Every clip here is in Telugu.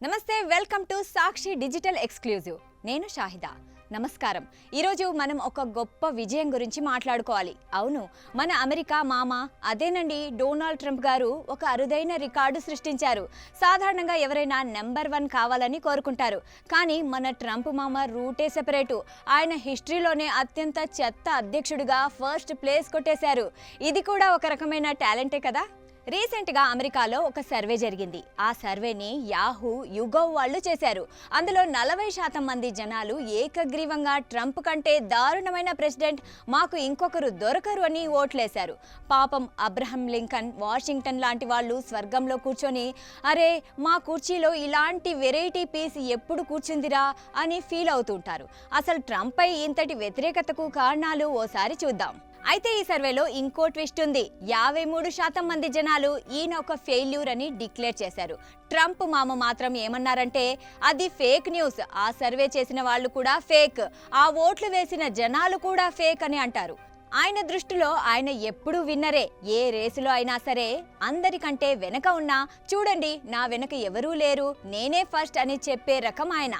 నమస్తే, welcome to Sakshi digital exclusive. నేను షాహిదా. నమస్కారం. ఈరోజు మనం ఒక గొప్ప విజయం గురించి మాట్లాడుకోవాలి. అవును, మన అమెరికా మామ అదేనండి డొనాల్డ్ ట్రంప్ గారు ఒక అరుదైన రికార్డు సృష్టించారు. సాధారణంగా ఎవరైనా నెంబర్ 1 కావాలని కోరుకుంటారు, కానీ మన ట్రంప్ మామ రూటే సెపరేటు. ఆయన హిస్టరీలోనే అత్యంత చెత్త అధ్యక్షుడిగా ఫస్ట్ ప్లేస్ కొట్టేశారు. ఇది కూడా ఒక రకమైన టాలెంటే కదా. రీసెంట్గా అమెరికాలో ఒక సర్వే జరిగింది. ఆ సర్వేని యాహూ యుగవ్ వాళ్ళు చేశారు. అందులో 40% మంది జనాలు ఏకగ్రీవంగా ట్రంప్ కంటే దారుణమైన ప్రెసిడెంట్ మాకు ఇంకొకరు దొరకరు అని ఓట్లేశారు. పాపం అబ్రహం లింకన్, వాషింగ్టన్ లాంటి వాళ్ళు స్వర్గంలో కూర్చొని అరే మా కుర్చీలో ఇలాంటి వెరైటీ పీస్ ఎప్పుడు కూర్చుందిరా అని ఫీల్ అవుతుంటారు. అసలు ట్రంప్ పై ఇంతటి వ్యతిరేకతకు కారణాలు ఓసారి చూద్దాం. అయితే ఈ సర్వేలో ఇంకో ట్విస్ట్ ఉంది. 53% మంది జనాలు ఈయన ఒక ఫెయిల్యూర్ అని డిక్లేర్ చేశారు. ట్రంప్ మామ మాత్రం ఏమన్నారంటే అది ఫేక్ న్యూస్, ఆ సర్వే చేసిన వాళ్ళు కూడా ఫేక్, ఆ ఓట్లు వేసిన జనాలు కూడా ఫేక్ అని అంటారు. ఆయన దృష్టిలో ఆయన ఎప్పుడూ విన్నరే. ఏ రేసులో అయినా సరే అందరికంటే వెనక ఉన్నా చూడండి నా వెనక ఎవరూ లేరు, నేనే ఫస్ట్ అని చెప్పే రకం ఆయన.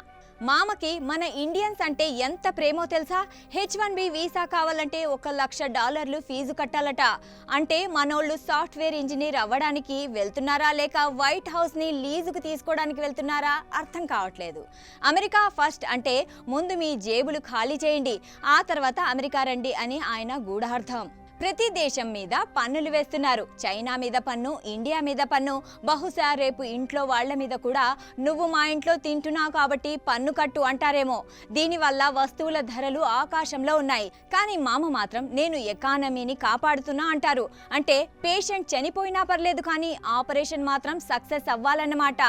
మామకి మన ఇండియన్స్ అంటే ఎంత ప్రేమో తెలుసా? H1B వీసా కావాలంటే $1,00,000 ఫీజు కట్టాలట. అంటే మనోళ్ళు సాఫ్ట్వేర్ ఇంజనీర్ అవ్వడానికి వెళ్తున్నారా లేక వైట్ హౌస్ని లీజుకు తీసుకోవడానికి వెళ్తున్నారా అర్థం కావట్లేదు. అమెరికా ఫస్ట్ అంటే ముందు మీ జేబులు ఖాళీ చేయండి, ఆ తర్వాత అమెరికా రండి అని ఆయన గూఢార్థం. ప్రతి దేశం మీద పన్నులు వేస్తున్నారు. చైనా మీద పన్ను, ఇండియా మీద పన్ను, బహుశా రేపు ఇంట్లో వాళ్ల మీద కూడా నువ్వు మా ఇంట్లో తింటున్నావు కాబట్టి పన్ను కట్టు అంటారేమో. దీనివల్ల వస్తువుల ధరలు ఆకాశంలో ఉన్నాయి. కానీ మామ మాత్రం నేను ఎకానమీని కాపాడుతున్నా అంటారు. అంటే పేషెంట్ చనిపోయినా పర్లేదు కానీ ఆపరేషన్ మాత్రం సక్సెస్ అవ్వాలన్నమాట.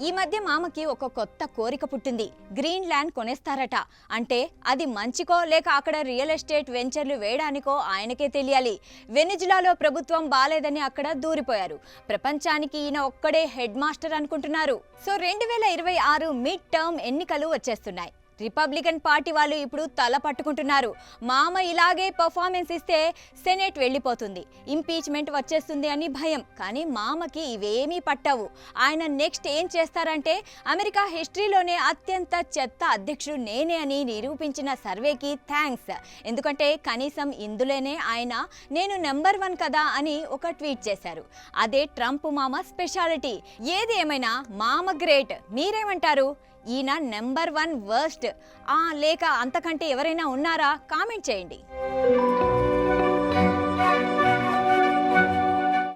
ఈ మధ్య మామకి ఒక కొత్త కోరిక పుట్టింది. గ్రీన్ ల్యాండ్ కొనేస్తారట. అంటే అది మంచికో లేక అక్కడ రియల్ ఎస్టేట్ వెంచర్లు వేయడానికో ఆయనకే తెలియాలి. వెనిజులాలో ప్రభుత్వం బాలేదని అక్కడ దూరిపోయారు. ప్రపంచానికి ఈయన ఒక్కడే హెడ్ మాస్టర్ అనుకుంటున్నారు. సో 2026 మిడ్ టర్మ్ ఎన్నికలు వచ్చేస్తున్నాయి. రిపబ్లికన్ పార్టీ వాళ్ళు ఇప్పుడు తల పట్టుకుంటున్నారు. మామ ఇలాగే పర్ఫార్మెన్స్ ఇస్తే సెనేట్ వెళ్ళిపోతుంది, ఇంపీచ్మెంట్ వచ్చేస్తుంది అని భయం. కానీ మామకి ఇవేమీ పట్టవు. ఆయన నెక్స్ట్ ఏం చేస్తారంటే అమెరికా హిస్టరీలోనే అత్యంత చెత్త అధ్యక్షుడు నేనే అని నిరూపించిన సర్వేకి థ్యాంక్స్. ఎందుకంటే కనీసం ఇందులోనే ఆయన నేను నెంబర్ 1 కదా అని ఒక ట్వీట్ చేశారు. అదే ట్రంప్ మామ స్పెషాలిటీ. ఏది ఏమైనా మామ గ్రేట్. మీరేమంటారు? ఈయన నెంబర్ 1 వర్స్ట్ లేక అంతకంటే ఎవరైనా ఉన్నారా? కామెంట్ చేయండి.